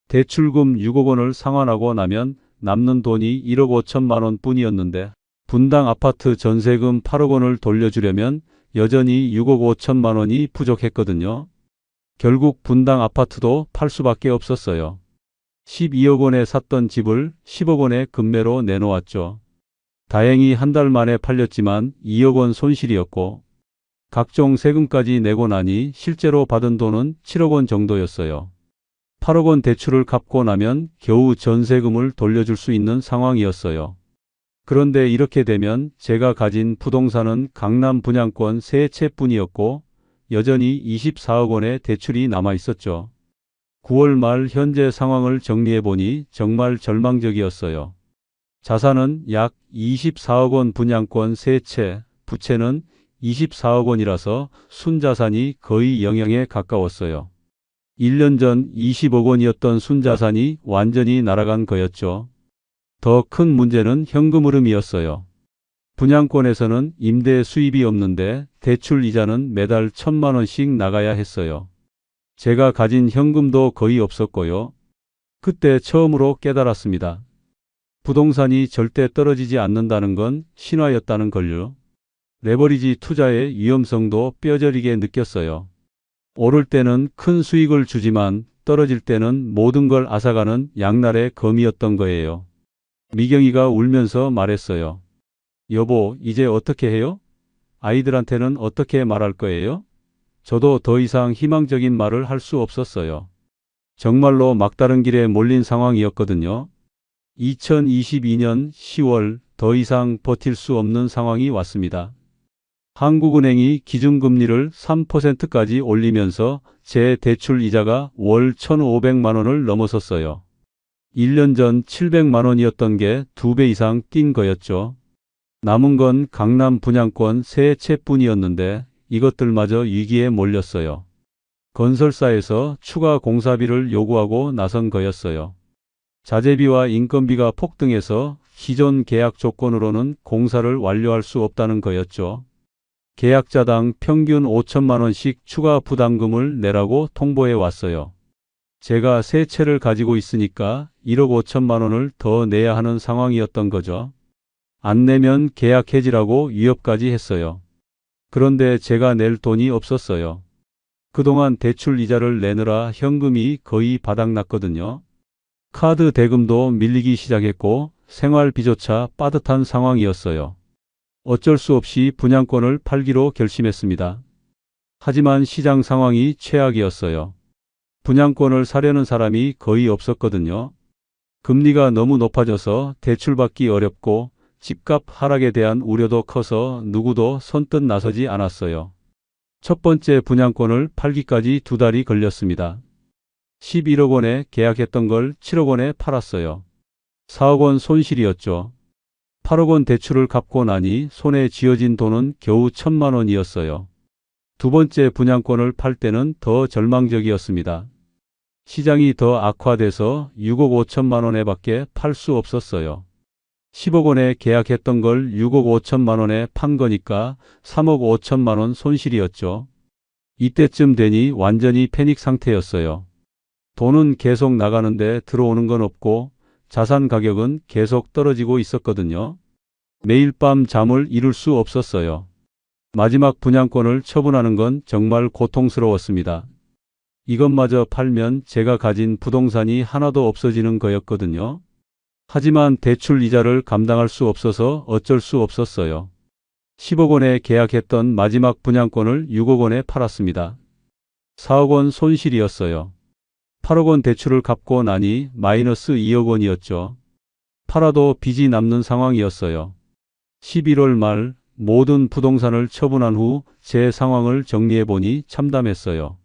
대출금 6억 원을 상환하고 나면 남는 돈이 1억 5천만 원 뿐이었는데 분당 아파트 전세금 8억 원을 돌려주려면 여전히 6억 5천만 원이 부족했거든요. 결국 분당 아파트도 팔 수밖에 없었어요. 12억 원에 샀던 집을 10억 원에 급매로 내놓았죠. 다행히 한 달 만에 팔렸지만 2억 원 손실이었고 각종 세금까지 내고 나니 실제로 받은 돈은 7억 원 정도였어요. 8억 원 대출을 갚고 나면 겨우 전세금을 돌려줄 수 있는 상황이었어요. 그런데 이렇게 되면 제가 가진 부동산은 강남 분양권 3채뿐이었고 여전히 24억 원의 대출이 남아 있었죠. 9월 말 현재 상황을 정리해 보니 정말 절망적이었어요. 자산은 약 24억 원 분양권 3채, 부채는 24억 원이라서 순자산이 거의 0에 가까웠어요. 1년 전 20억 원이었던 순자산이 완전히 날아간 거였죠. 더 큰 문제는 현금 흐름이었어요. 분양권에서는 임대 수입이 없는데 대출 이자는 매달 1,000만 원씩 나가야 했어요. 제가 가진 현금도 거의 없었고요. 그때 처음으로 깨달았습니다. 부동산이 절대 떨어지지 않는다는 건 신화였다는 걸요. 레버리지 투자의 위험성도 뼈저리게 느꼈어요. 오를 때는 큰 수익을 주지만 떨어질 때는 모든 걸 앗아가는 양날의 검이었던 거예요. 미경이가 울면서 말했어요. 여보, 이제 어떻게 해요? 아이들한테는 어떻게 말할 거예요? 저도 더 이상 희망적인 말을 할 수 없었어요. 정말로 막다른 길에 몰린 상황이었거든요. 2022년 10월 더 이상 버틸 수 없는 상황이 왔습니다. 한국은행이 기준금리를 3%까지 올리면서 제 대출 이자가 월 1,500만 원을 넘어섰어요. 1년 전 700만 원이었던 게 2배 이상 뛴 거였죠. 남은 건 강남 분양권 3채뿐이었는데 이것들마저 위기에 몰렸어요. 건설사에서 추가 공사비를 요구하고 나선 거였어요. 자재비와 인건비가 폭등해서 기존 계약 조건으로는 공사를 완료할 수 없다는 거였죠. 계약자당 평균 5천만 원씩 추가 부담금을 내라고 통보해 왔어요. 제가 세 채를 가지고 있으니까 1억 5천만 원을 더 내야 하는 상황이었던 거죠. 안 내면 계약 해지라고 위협까지 했어요. 그런데 제가 낼 돈이 없었어요. 그동안 대출 이자를 내느라 현금이 거의 바닥났거든요. 카드 대금도 밀리기 시작했고 생활비조차 빠듯한 상황이었어요. 어쩔 수 없이 분양권을 팔기로 결심했습니다. 하지만 시장 상황이 최악이었어요. 분양권을 사려는 사람이 거의 없었거든요. 금리가 너무 높아져서 대출받기 어렵고 집값 하락에 대한 우려도 커서 누구도 선뜻 나서지 않았어요. 첫 번째 분양권을 팔기까지 2달이 걸렸습니다. 11억 원에 계약했던 걸 7억 원에 팔았어요. 4억 원 손실이었죠. 8억 원 대출을 갚고 나니 손에 쥐어진 돈은 겨우 1,000만 원이었어요. 두 번째 분양권을 팔 때는 더 절망적이었습니다. 시장이 더 악화돼서 6억 5천만 원에 밖에 팔 수 없었어요. 10억 원에 계약했던 걸 6억 5천만 원에 판 거니까 3억 5천만 원 손실이었죠. 이때쯤 되니 완전히 패닉 상태였어요. 돈은 계속 나가는데 들어오는 건 없고 자산 가격은 계속 떨어지고 있었거든요. 매일 밤 잠을 이룰 수 없었어요. 마지막 분양권을 처분하는 건 정말 고통스러웠습니다. 이것마저 팔면 제가 가진 부동산이 하나도 없어지는 거였거든요. 하지만 대출 이자를 감당할 수 없어서 어쩔 수 없었어요. 10억 원에 계약했던 마지막 분양권을 6억 원에 팔았습니다. 4억 원 손실이었어요. 8억 원 대출을 갚고 나니 마이너스 2억 원이었죠. 팔아도 빚이 남는 상황이었어요. 11월 말 모든 부동산을 처분한 후 제 상황을 정리해보니 참담했어요.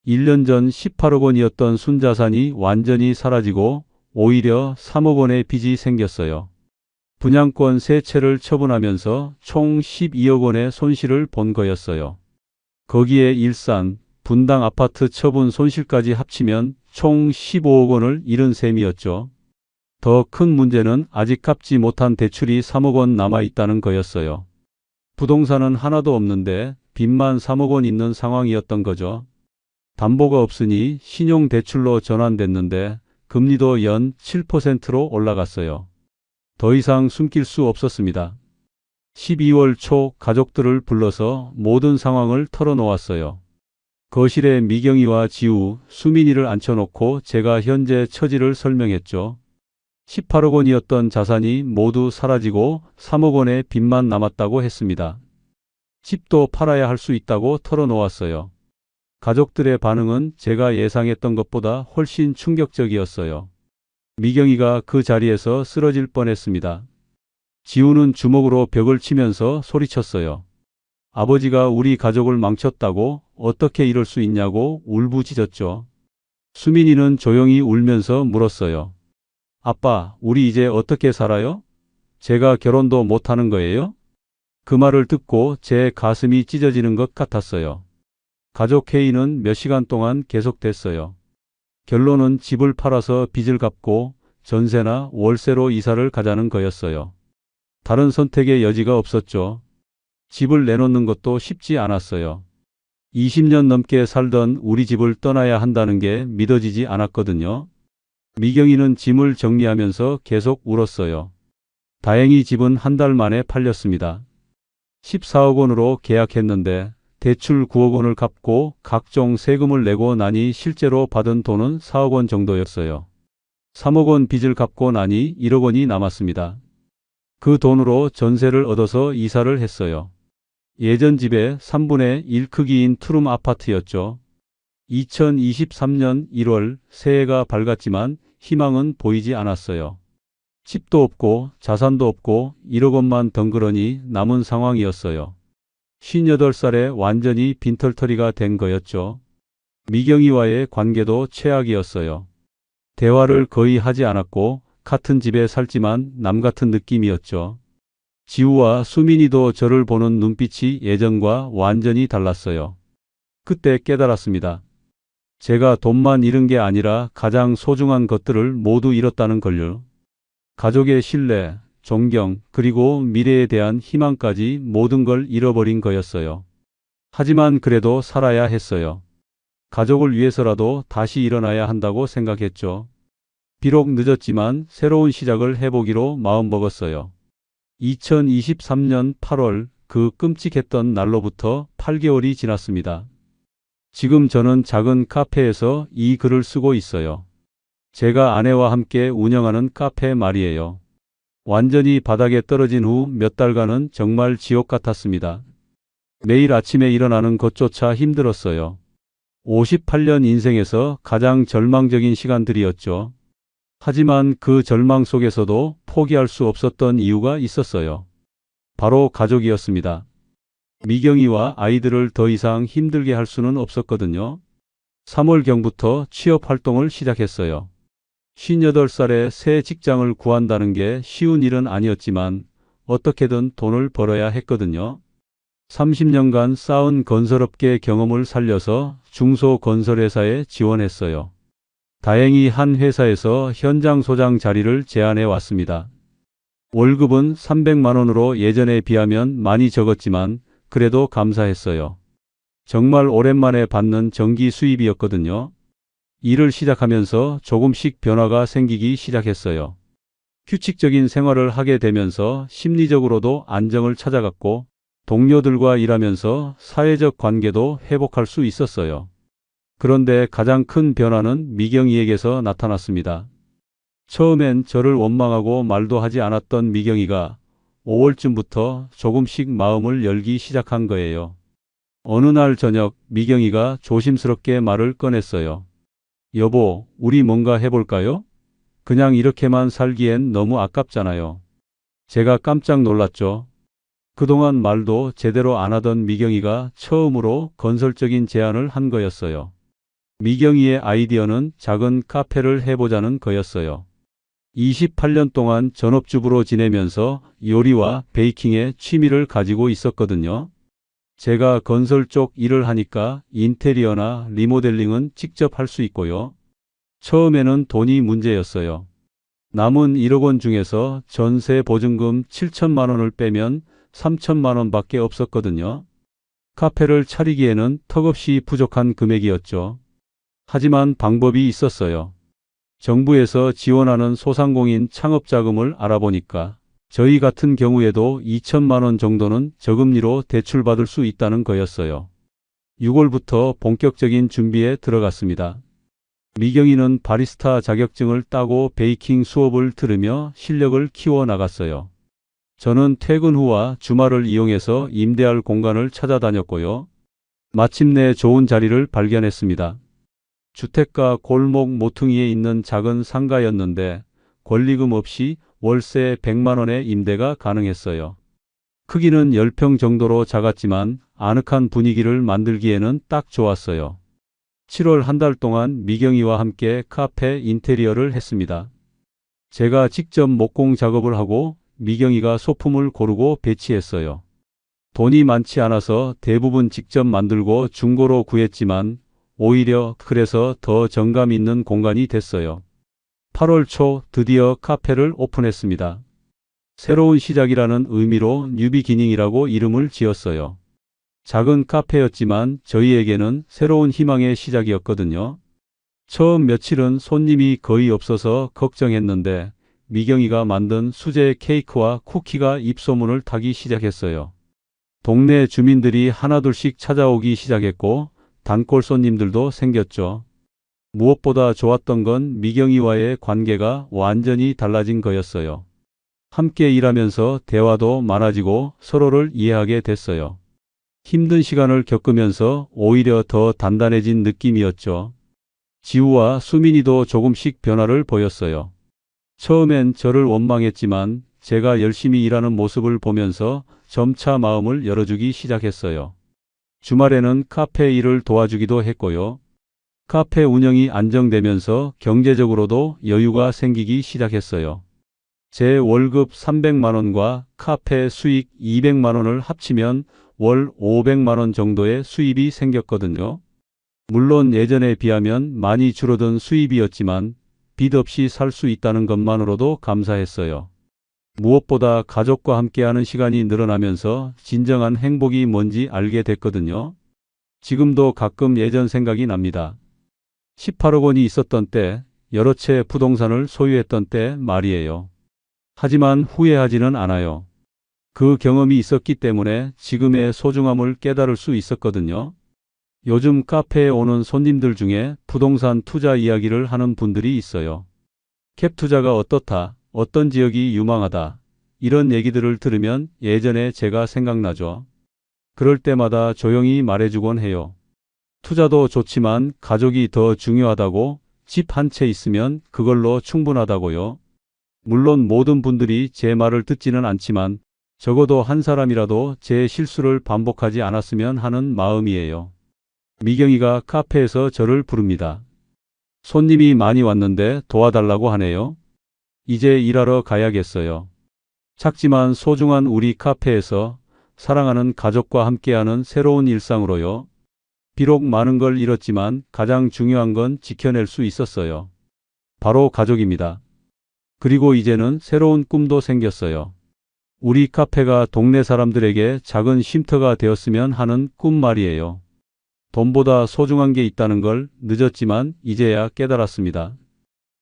1년 전 18억 원이었던 순자산이 완전히 사라지고 오히려 3억 원의 빚이 생겼어요. 분양권 3채를 처분하면서 총 12억 원의 손실을 본 거였어요. 거기에 일산, 분당 아파트 처분 손실까지 합치면 총 15억 원을 잃은 셈이었죠. 더 큰 문제는 아직 갚지 못한 대출이 3억 원 남아있다는 거였어요. 부동산은 하나도 없는데 빚만 3억 원 있는 상황이었던 거죠. 담보가 없으니 신용대출로 전환됐는데 금리도 연 7%로 올라갔어요. 더 이상 숨길 수 없었습니다. 12월 초 가족들을 불러서 모든 상황을 털어놓았어요. 거실에 미경이와 지우, 수민이를 앉혀놓고 제가 현재 처지를 설명했죠. 18억 원이었던 자산이 모두 사라지고 3억 원의 빚만 남았다고 했습니다. 집도 팔아야 할 수 있다고 털어놓았어요. 가족들의 반응은 제가 예상했던 것보다 훨씬 충격적이었어요. 미경이가 그 자리에서 쓰러질 뻔했습니다. 지우는 주먹으로 벽을 치면서 소리쳤어요. 아버지가 우리 가족을 망쳤다고 어떻게 이럴 수 있냐고 울부짖었죠. 수민이는 조용히 울면서 물었어요. 아빠, 우리 이제 어떻게 살아요? 제가 결혼도 못하는 거예요? 그 말을 듣고 제 가슴이 찢어지는 것 같았어요. 가족 회의는 몇 시간 동안 계속됐어요. 결론은 집을 팔아서 빚을 갚고 전세나 월세로 이사를 가자는 거였어요. 다른 선택의 여지가 없었죠. 집을 내놓는 것도 쉽지 않았어요. 20년 넘게 살던 우리 집을 떠나야 한다는 게 믿어지지 않았거든요. 미경이는 짐을 정리하면서 계속 울었어요. 다행히 집은 한 달 만에 팔렸습니다. 14억 원으로 계약했는데 대출 9억 원을 갚고 각종 세금을 내고 나니 실제로 받은 돈은 4억 원 정도였어요. 3억 원 빚을 갚고 나니 1억 원이 남았습니다. 그 돈으로 전세를 얻어서 이사를 했어요. 예전 집의 3분의 1 크기인 투룸 아파트였죠. 2023년 1월 새해가 밝았지만 희망은 보이지 않았어요. 집도 없고 자산도 없고 1억 원만 덩그러니 남은 상황이었어요. 58살에 완전히 빈털터리가 된 거였죠. 미경이와의 관계도 최악이었어요. 대화를 거의 하지 않았고 같은 집에 살지만 남 같은 느낌이었죠. 지우와 수민이도 저를 보는 눈빛이 예전과 완전히 달랐어요. 그때 깨달았습니다. 제가 돈만 잃은 게 아니라 가장 소중한 것들을 모두 잃었다는 걸요. 가족의 신뢰, 존경, 그리고 미래에 대한 희망까지 모든 걸 잃어버린 거였어요. 하지만 그래도 살아야 했어요. 가족을 위해서라도 다시 일어나야 한다고 생각했죠. 비록 늦었지만 새로운 시작을 해보기로 마음먹었어요. 2023년 8월 그 끔찍했던 날로부터 8개월이 지났습니다. 지금 저는 작은 카페에서 이 글을 쓰고 있어요. 제가 아내와 함께 운영하는 카페 말이에요. 완전히 바닥에 떨어진 후 몇 달간은 정말 지옥 같았습니다. 매일 아침에 일어나는 것조차 힘들었어요. 58년 인생에서 가장 절망적인 시간들이었죠. 하지만 그 절망 속에서도 포기할 수 없었던 이유가 있었어요. 바로 가족이었습니다. 미경이와 아이들을 더 이상 힘들게 할 수는 없었거든요. 3월경부터 취업 활동을 시작했어요. 58살에 새 직장을 구한다는 게 쉬운 일은 아니었지만 어떻게든 돈을 벌어야 했거든요. 30년간 쌓은 건설업계 경험을 살려서 중소건설회사에 지원했어요. 다행히 한 회사에서 현장 소장 자리를 제안해 왔습니다. 월급은 300만 원으로 예전에 비하면 많이 적었지만 그래도 감사했어요. 정말 오랜만에 받는 정기 수입이었거든요. 일을 시작하면서 조금씩 변화가 생기기 시작했어요. 규칙적인 생활을 하게 되면서 심리적으로도 안정을 찾아갔고 동료들과 일하면서 사회적 관계도 회복할 수 있었어요. 그런데 가장 큰 변화는 미경이에게서 나타났습니다. 처음엔 저를 원망하고 말도 하지 않았던 미경이가 5월쯤부터 조금씩 마음을 열기 시작한 거예요. 어느 날 저녁 미경이가 조심스럽게 말을 꺼냈어요. 여보, 우리 뭔가 해볼까요? 그냥 이렇게만 살기엔 너무 아깝잖아요. 제가 깜짝 놀랐죠. 그동안 말도 제대로 안 하던 미경이가 처음으로 건설적인 제안을 한 거였어요. 미경이의 아이디어는 작은 카페를 해보자는 거였어요. 28년 동안 전업주부로 지내면서 요리와 베이킹에 취미를 가지고 있었거든요. 제가 건설 쪽 일을 하니까 인테리어나 리모델링은 직접 할 수 있고요. 처음에는 돈이 문제였어요. 남은 1억 원 중에서 전세 보증금 7천만 원을 빼면 3천만 원밖에 없었거든요. 카페를 차리기에는 턱없이 부족한 금액이었죠. 하지만 방법이 있었어요. 정부에서 지원하는 소상공인 창업자금을 알아보니까 저희 같은 경우에도 2천만 원 정도는 저금리로 대출받을 수 있다는 거였어요. 6월부터 본격적인 준비에 들어갔습니다. 미경이는 바리스타 자격증을 따고 베이킹 수업을 들으며 실력을 키워 나갔어요. 저는 퇴근 후와 주말을 이용해서 임대할 공간을 찾아다녔고요. 마침내 좋은 자리를 발견했습니다. 주택가 골목 모퉁이에 있는 작은 상가였는데 권리금 없이 월세 100만 원의 임대가 가능했어요. 크기는 10평 정도로 작았지만 아늑한 분위기를 만들기에는 딱 좋았어요. 7월 한 달 동안 미경이와 함께 카페 인테리어를 했습니다. 제가 직접 목공 작업을 하고 미경이가 소품을 고르고 배치했어요. 돈이 많지 않아서 대부분 직접 만들고 중고로 구했지만 오히려 그래서 더 정감 있는 공간이 됐어요. 8월 초 드디어 카페를 오픈했습니다. 새로운 시작이라는 의미로 뉴비기닝이라고 이름을 지었어요. 작은 카페였지만 저희에게는 새로운 희망의 시작이었거든요. 처음 며칠은 손님이 거의 없어서 걱정했는데 미경이가 만든 수제 케이크와 쿠키가 입소문을 타기 시작했어요. 동네 주민들이 하나둘씩 찾아오기 시작했고 단골 손님들도 생겼죠. 무엇보다 좋았던 건 미경이와의 관계가 완전히 달라진 거였어요. 함께 일하면서 대화도 많아지고 서로를 이해하게 됐어요. 힘든 시간을 겪으면서 오히려 더 단단해진 느낌이었죠. 지우와 수민이도 조금씩 변화를 보였어요. 처음엔 저를 원망했지만 제가 열심히 일하는 모습을 보면서 점차 마음을 열어주기 시작했어요. 주말에는 카페 일을 도와주기도 했고요. 카페 운영이 안정되면서 경제적으로도 여유가 생기기 시작했어요. 제 월급 300만 원과 카페 수익 200만 원을 합치면 월 500만 원 정도의 수입이 생겼거든요. 물론 예전에 비하면 많이 줄어든 수입이었지만 빚 없이 살 수 있다는 것만으로도 감사했어요. 무엇보다 가족과 함께하는 시간이 늘어나면서 진정한 행복이 뭔지 알게 됐거든요. 지금도 가끔 예전 생각이 납니다. 18억 원이 있었던 때, 여러 채 부동산을 소유했던 때 말이에요. 하지만 후회하지는 않아요. 그 경험이 있었기 때문에 지금의 소중함을 깨달을 수 있었거든요. 요즘 카페에 오는 손님들 중에 부동산 투자 이야기를 하는 분들이 있어요. 캡 투자가 어떻다, 어떤 지역이 유망하다, 이런 얘기들을 들으면 예전에 제가 생각나죠. 그럴 때마다 조용히 말해주곤 해요. 투자도 좋지만 가족이 더 중요하다고, 집 한 채 있으면 그걸로 충분하다고요. 물론 모든 분들이 제 말을 듣지는 않지만 적어도 한 사람이라도 제 실수를 반복하지 않았으면 하는 마음이에요. 미경이가 카페에서 저를 부릅니다. 손님이 많이 왔는데 도와달라고 하네요. 이제 일하러 가야겠어요. 작지만 소중한 우리 카페에서 사랑하는 가족과 함께하는 새로운 일상으로요. 비록 많은 걸 잃었지만 가장 중요한 건 지켜낼 수 있었어요. 바로 가족입니다. 그리고 이제는 새로운 꿈도 생겼어요. 우리 카페가 동네 사람들에게 작은 쉼터가 되었으면 하는 꿈 말이에요. 돈보다 소중한 게 있다는 걸 늦었지만 이제야 깨달았습니다.